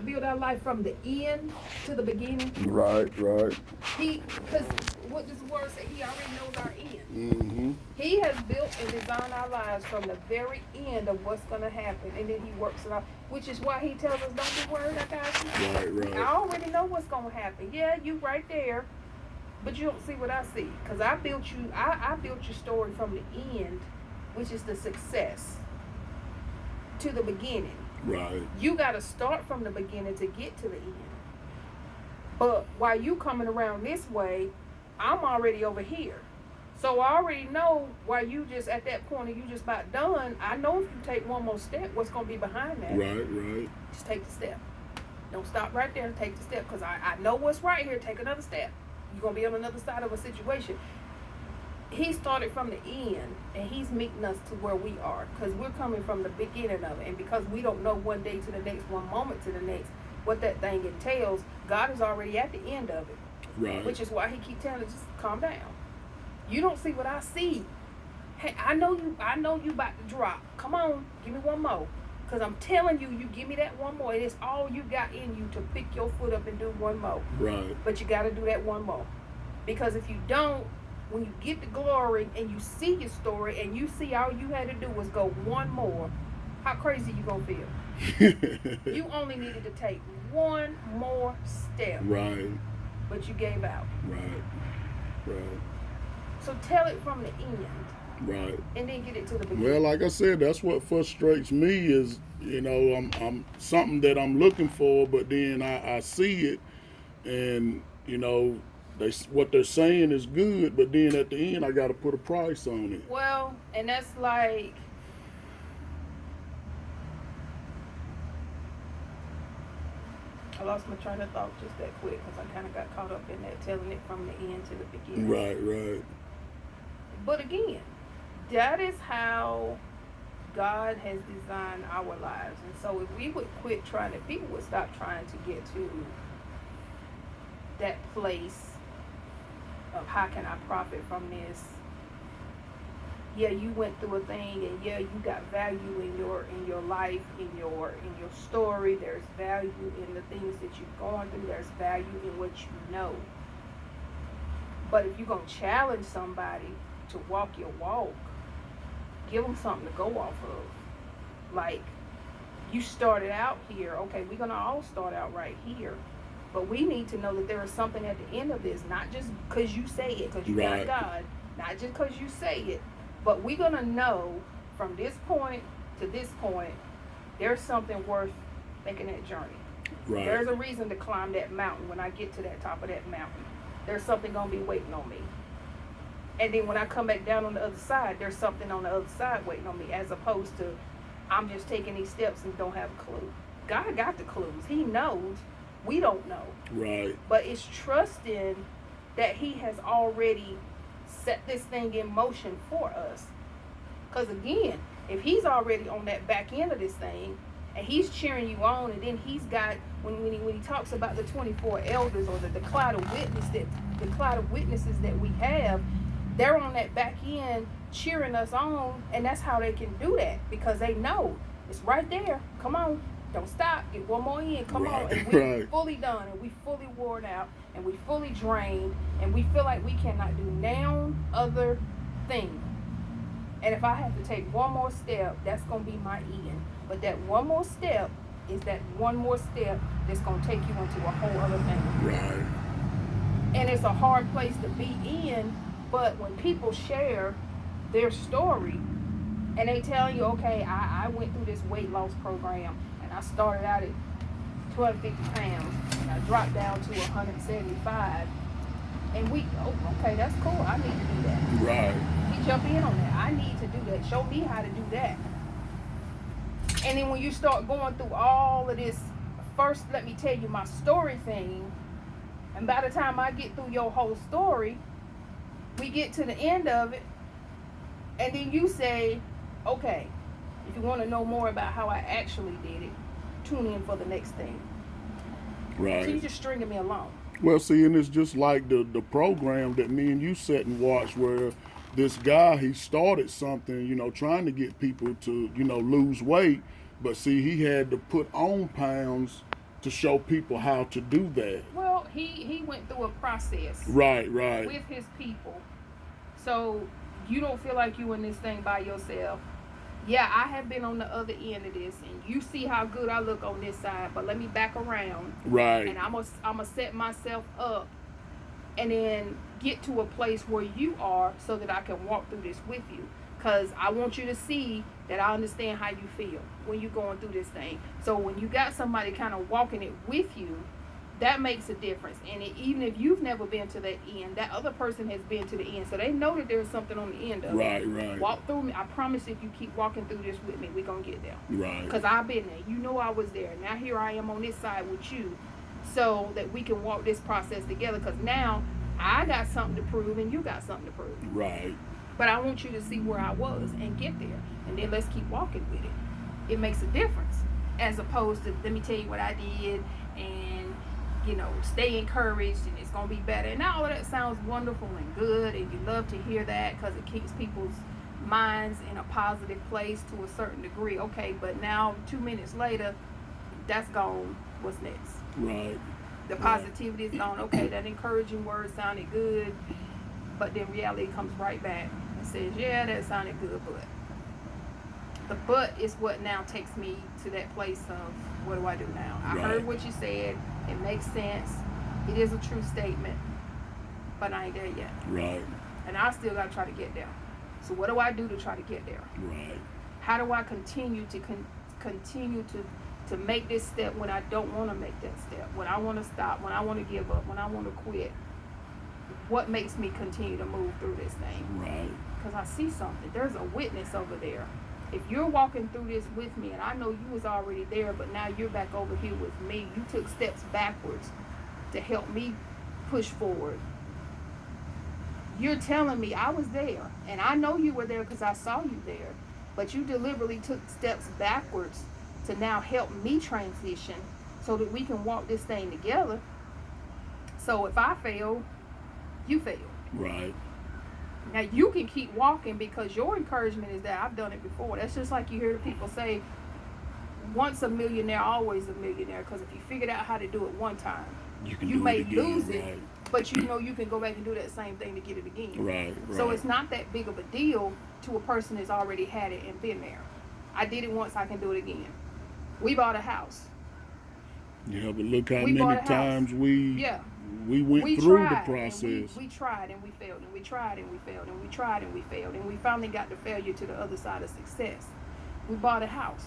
build our life from the end to the beginning. Right, right. Because what does the word say? He already knows our end. Mm-hmm. He has built and designed our lives from the very end of what's going to happen, and then he works it out, which is why he tells us, don't be worried, I got you. Right, right. I already know what's going to happen. Yeah, you right there, but you don't see what I see. Because I built your story from the end, which is the success, to the beginning. Right. You got to start from the beginning to get to the end. But while you coming around this way, I'm already over here. So I already know while you just at that point and you just about done, I know if you take one more step, what's going to be behind that. Right, right. Just take the step. Don't stop right there. Take the step. Because I know what's right here. Take another step. You're going to be on another side of a situation. He started from the end, and he's meeting us to where we are, because we're coming from the beginning of it. And because we don't know one day to the next, one moment to the next, what that thing entails, God is already at the end of it. Right. Which is why he keeps telling us, just calm down. You don't see what I see. Hey, I know you about to drop. Come on, give me one more. Because I'm telling you, you give me that one more, and it's all you got in you to pick your foot up and do one more. Right. But you got to do that one more. Because if you don't, when you get the glory and you see your story and you see all you had to do was go one more, how crazy you gonna feel? You only needed to take one more step. Right. But you gave out. Right. Right. So tell it from the end. Right. And then get it to the beginning. Well, like I said, that's what frustrates me is, I'm something that I'm looking for, but then I see it, and what they're saying is good, but then at the end I got to put a price on it. Well, and that's like, I lost my train of thought just that quick because I kind of got caught up in that, telling it from the end to the beginning. Right, right. But again, that is how God has designed our lives. And so if we would quit trying to, people would stop trying to get to that place of how can I profit from this. Yeah, you went through a thing, and yeah, you got value in your life, in your story. There's value in the things that you've gone through. There's value in what you know. But if you're gonna challenge somebody to walk your walk, give them something to go off of. Like, you started out here. Okay, we're gonna all start out right here. But we need to know that there is something at the end of this, not just because you say it, because you got God, not just because you say it, but we're going to know from this point to this point, there's something worth making that journey. Right. There's a reason to climb that mountain when I get to that top of that mountain. There's something going to be waiting on me. And then when I come back down on the other side, there's something on the other side waiting on me, as opposed to I'm just taking these steps and don't have a clue. God got the clues. He knows. We don't know. Right. But it's trusting that he has already set this thing in motion for us. Because again, if he's already on that back end of this thing, and he's cheering you on, and then he's got, when he talks about the 24 elders or the cloud of witnesses that we have, they're on that back end cheering us on, and that's how they can do that, because they know it's right there. Come on. Don't stop. Get one more in. Come on. And we're fully done, and we fully worn out, and we fully drained, and we feel like we cannot do no other thing. And if I have to take one more step, that's going to be my end. But that one more step is that one more step that's going to take you into a whole other thing. Right. And it's a hard place to be in, but when people share their story, and they tell you, okay, I went through this weight loss program, I started out at 250 pounds, and I dropped down to 175. And okay, that's cool. I need to do that. Right. We jump in on that. I need to do that. Show me how to do that. And then when you start going through all of this, first let me tell you my story thing. And by the time I get through your whole story, we get to the end of it. And then you say, okay, if you want to know more about how I actually did it, tune in for the next thing. Right. So you're just stringing me along. Well, see, and it's just like the program that me and you sat and watched, where this guy, he started something, trying to get people to, lose weight. But see, he had to put on pounds to show people how to do that. Well, he went through a process Right. with his people. So you don't feel like you in this thing by yourself. Yeah, I have been on the other end of this, and you see how good I look on this side, but let me back around. Right. And I'm gonna set myself up and then get to a place where you are so that I can walk through this with you. Because I want you to see that I understand how you feel when you're going through this thing. So when you got somebody kind of walking it with you, that makes a difference. And even if you've never been to that end, that other person has been to the end. So they know that there's something on the end of it. Right. Walk through me. I promise if you keep walking through this with me, we're going to get there. Right. Because I've been there. You know I was there. Now here I am on this side with you so that we can walk this process together. Because now I got something to prove and you got something to prove. Right. But I want you to see where I was and get there. And then let's keep walking with it. It makes a difference. As opposed to, let me tell you what I did and, stay encouraged and it's going to be better. And all of that sounds wonderful and good. And you love to hear that because it keeps people's minds in a positive place to a certain degree. Okay, but now 2 minutes later, that's gone. What's next? Right. The positivity is gone. Okay, that encouraging word sounded good. But then reality comes right back and says, yeah, that sounded good, but the but is what now takes me to that place of what do I do now? I heard what you said. It makes sense. It is a true statement, but I ain't there yet. Right. And I still got to try to get there. So what do I do to try to get there? Right. How do I continue to make this step when I don't want to make that step? When I want to stop? When I want to give up? When I want to quit? What makes me continue to move through this thing? Right. Because I see something. There's a witness over there. If you're walking through this with me, and I know you was already there, but now you're back over here with me. You took steps backwards to help me push forward. You're telling me I was there, and I know you were there because I saw you there, but you deliberately took steps backwards to now help me transition so that we can walk this thing together. So if I fail, you fail. Right. Now you can keep walking because your encouragement is that I've done it before. That's just like you hear people say, once a millionaire, always a millionaire. Because if you figured out how to do it one time, you may lose it, but you can go back and do that same thing to get it again. Right. So it's not that big of a deal to a person that's already had it and been there. I did it once, I can do it again. We bought a house. Yeah, but look how many times we went through the process. We tried and we failed, and we tried and we failed, and we tried and we failed, and we finally got the failure to the other side of success. We bought a house.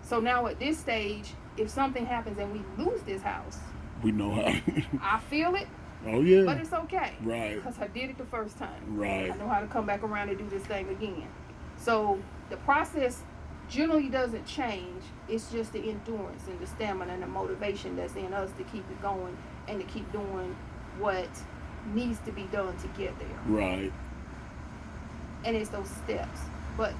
So now at this stage, if something happens and we lose this house, we know how. I feel it. Oh yeah. But it's okay. Right. Because I did it the first time. Right. I know how to come back around and do this thing again. So the process generally doesn't change. It's just the endurance and the stamina and the motivation that's in us to keep it going and to keep doing what needs to be done to get there. Right. And it's those steps. But,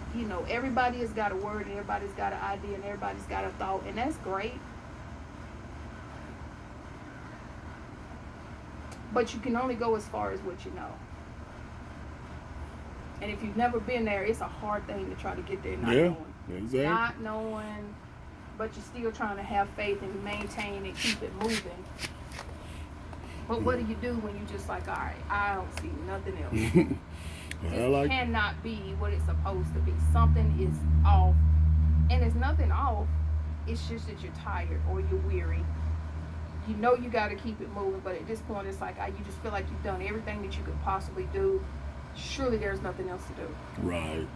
everybody has got a word and everybody's got an idea and everybody's got a thought, and that's great. But you can only go as far as what you know. And if you've never been there, it's a hard thing to try to get there not knowing. Exactly. Not knowing, but you're still trying to have faith and maintain and keep it moving. But what do you do when you just like, all right, I don't see nothing else. This cannot be what it's supposed to be. Something is off. And there's nothing off. It's just that you're tired or you're weary. You know you got to keep it moving, but at this point it's like you just feel like you've done everything that you could possibly do. Surely there's nothing else to do. Right.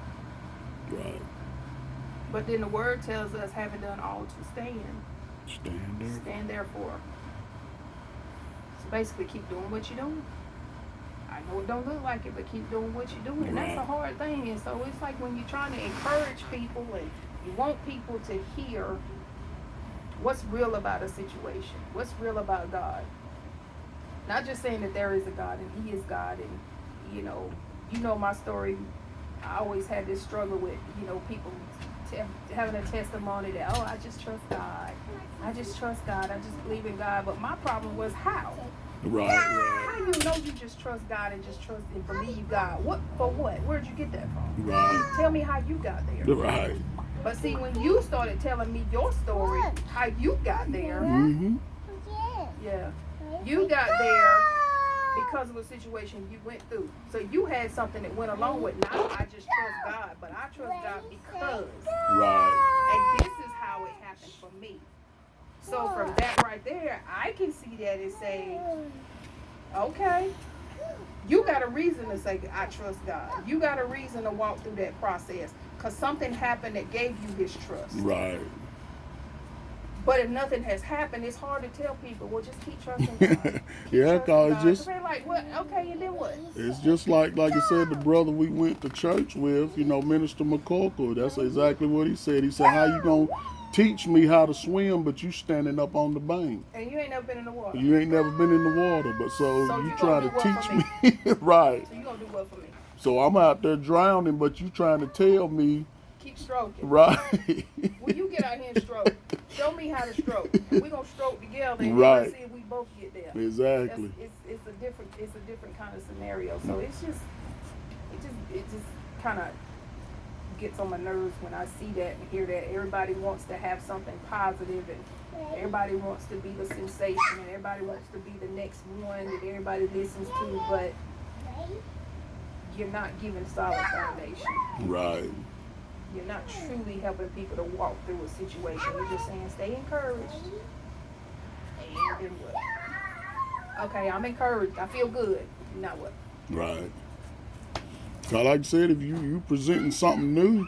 But then the word tells us, having done all to stand. Stand therefore. So basically keep doing what you're doing. I know it don't look like it, but keep doing what you're doing. And that's a hard thing. And so it's like when you're trying to encourage people and you want people to hear what's real about a situation, what's real about God. Not just saying that there is a God and He is God, and you know my story. I always had this struggle with people having a testimony that I just trust God, I just trust God, I just believe in God. But my problem was how. Right. How do you know you just trust God and just trust and believe God? What for? What? Where'd you get that from? Right. Tell me how you got there. Right. But see, when you started telling me your story, how you got there, Mm-hmm. yeah, you got there because of a situation you went through. So you had something that went along with, not I just trust God, but I trust God because. Right. And this is how it happened for me. So from that right there, I can see that and say, okay, you got a reason to say I trust God. You got a reason to walk through that process because something happened that gave you his trust. Right. But if nothing has happened, it's hard to tell people, well, just keep trusting God. Yeah, cause it's just, they're like, what? Okay, and then what? it's just like you said, the brother we went to church with, Minister McCorkle. That's exactly what he said. He said, "How you gonna teach me how to swim, but you standing up on the bank? And you ain't never been in the water. You ain't never been in the water, but so you you trying gonna to do what for teach me, right? So you gonna do what for me? So I'm out there drowning, but you trying to tell me, keep stroking, right? When you get out here and stroke, show me how to stroke. And we gonna stroke together, and Right. see if we both get there. Exactly. It's a different kind of scenario. So it just kind of gets on my nerves when I see that and hear that. Everybody wants to have something positive, and everybody wants to be the sensation, and everybody wants to be the next one that everybody listens to, but you're not giving solid foundation. Right. You're not truly helping people to walk through a situation. You're just saying, stay encouraged. And then what? Okay, I'm encouraged. I feel good. Now what? Right. So like I said, if you presenting something new,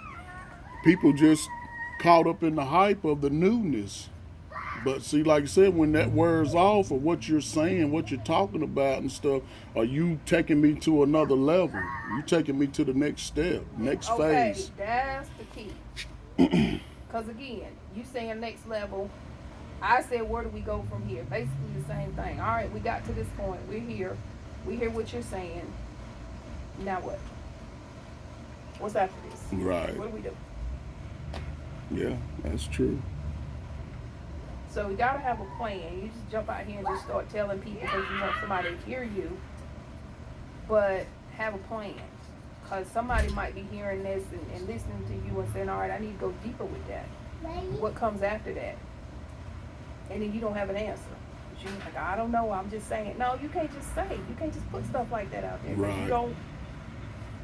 people just caught up in the hype of the newness. But see, like I said, when that wears off of what you're saying, what you're talking about and stuff, are you taking me to another level? You taking me to the next step, next phase. Okay, that's the key. Because again, you saying next level, I said, where do we go from here? Basically the same thing. All right, we got to this point. We're here. We hear what you're saying. Now what? What's after this? Right. What do we do? Yeah, that's true. So we gotta have a plan. You just jump out here and just start telling people because you want somebody to hear you. But have a plan. Because somebody might be hearing this and listening to you and saying, all right, I need to go deeper with that. What comes after that? And then you don't have an answer. You're like, I don't know, I'm just saying. No, you can't just say. You can't just put stuff like that out there. Right. You don't.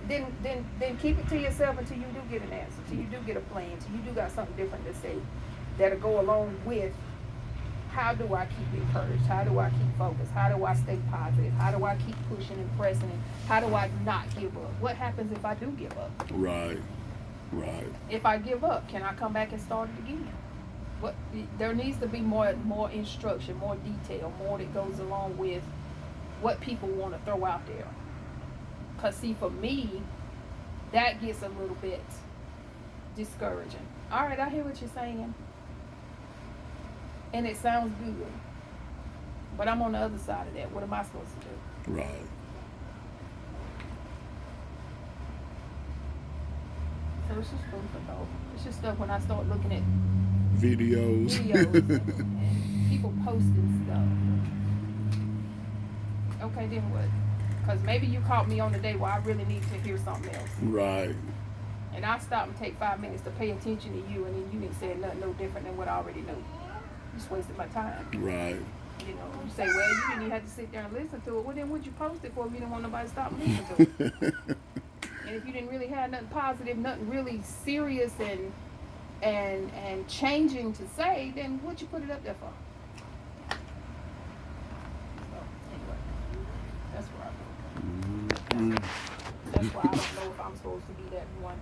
Then keep it to yourself until you do get an answer, until you do get a plan, until you do got something different to say that'll go along with how do I keep encouraged? How do I keep focused? How do I stay positive? How do I keep pushing and pressing? And how do I not give up? What happens if I do give up? Right. Right. If I give up, can I come back and start it again? What there needs to be more instruction, more detail, more that goes along with what people want to throw out there. Cause see, for me, that gets a little bit discouraging. All right, I hear what you're saying, and it sounds good, but I'm on the other side of that. What am I supposed to do? Right. So it's just food for thought. It's just stuff when I start looking at Videos. and people posting stuff. Okay, then what? Because maybe you caught me on the day where I really need to hear something else. Right. And I stop and take 5 minutes to pay attention to you, and then you ain't saying nothing no different than what I already knew. You just wasted my time. Right. You know, you say, well, you didn't even have to sit there and listen to it. Well, then what'd you post it for if you didn't want nobody to stop and listen to it? And if you didn't really have nothing positive, nothing really serious and changing to say, then what'd you put it up there for? So, anyway, that's where I go. Mm-hmm. That's why I don't know if I'm supposed to be that one